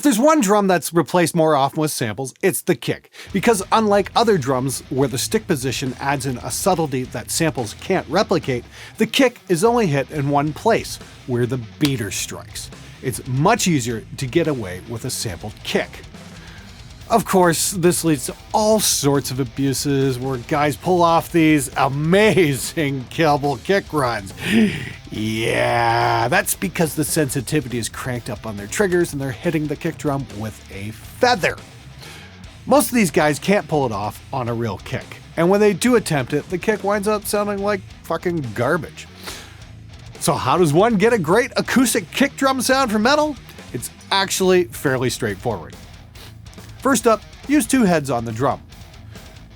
If there's one drum that's replaced more often with samples, it's the kick, because unlike other drums where the stick position adds in a subtlety that samples can't replicate, the kick is only hit in one place, where the beater strikes. It's much easier to get away with a sampled kick. Of course, this leads to all sorts of abuses where guys pull off these amazing killable kick runs. Yeah, that's because the sensitivity is cranked up on their triggers and they're hitting the kick drum with a feather. Most of these guys can't pull it off on a real kick, and when they do attempt it, the kick winds up sounding like fucking garbage. So how does one get a great acoustic kick drum sound for metal? It's actually fairly straightforward. First up, use two heads on the drum,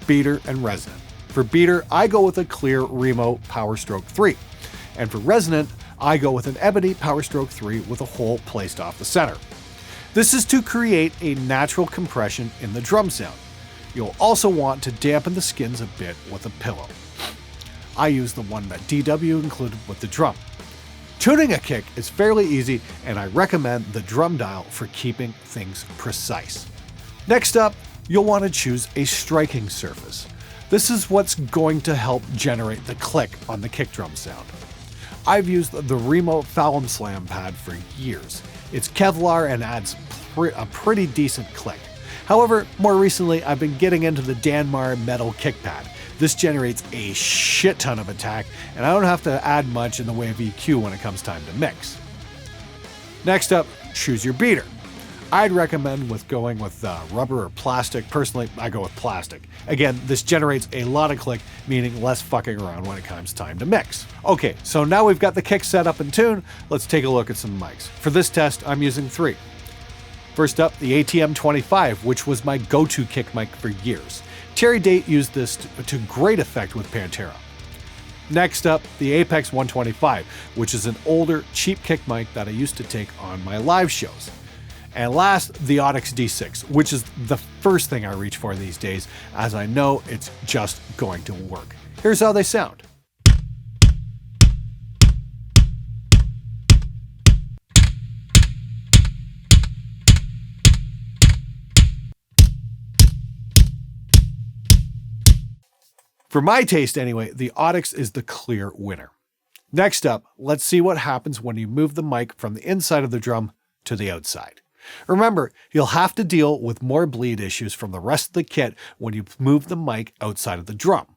beater and resonant. For beater, I go with a clear Remo Power Stroke 3. And for resonant, I go with an ebony Power Stroke 3 with a hole placed off the center. This is to create a natural compression in the drum sound. You'll also want to dampen the skins a bit with a pillow. I use the one that DW included with the drum. Tuning a kick is fairly easy, and I recommend the drum dial for keeping things precise. Next up, you'll want to choose a striking surface. This is what's going to help generate the click on the kick drum sound. I've used the Remo Fallum Slam pad for years. It's Kevlar and adds a pretty decent click. However, more recently I've been getting into the Danmar metal kick pad. This generates a shit ton of attack, and I don't have to add much in the way of EQ when it comes time to mix. Next up, choose your beater. I'd recommend going with rubber or plastic. Personally, I go with plastic. Again, this generates a lot of click, meaning less fucking around when it comes time to mix. Okay, so now we've got the kick set up in tune, let's take a look at some mics. For this test, I'm using 3. First up, the ATM-25, which was my go-to kick mic for years. Terry Date used this to great effect with Pantera. Next up, the Apex 125, which is an older, cheap kick mic that I used to take on my live shows. And last, the Audix D6, which is the first thing I reach for these days, as I know it's just going to work. Here's how they sound. For my taste anyway, the Audix is the clear winner. Next up, let's see what happens when you move the mic from the inside of the drum to the outside. Remember, you'll have to deal with more bleed issues from the rest of the kit when you move the mic outside of the drum.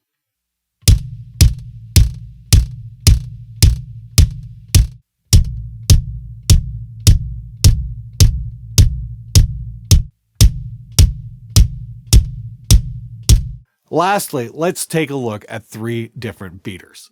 Lastly, let's take a look at 3 different beaters.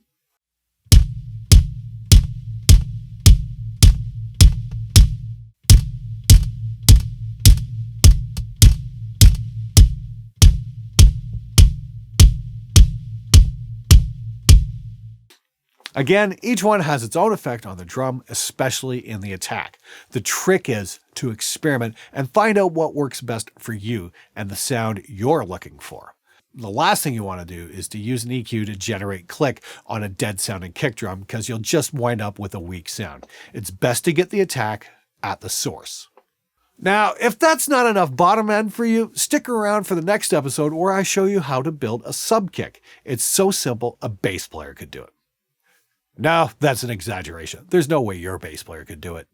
Again, each one has its own effect on the drum, especially in the attack. The trick is to experiment and find out what works best for you and the sound you're looking for. The last thing you want to do is to use an EQ to generate click on a dead sounding kick drum, because you'll just wind up with a weak sound. It's best to get the attack at the source. Now, if that's not enough bottom end for you, stick around for the next episode where I show you how to build a sub kick. It's so simple, a bass player could do it. No, that's an exaggeration. There's no way your bass player could do it.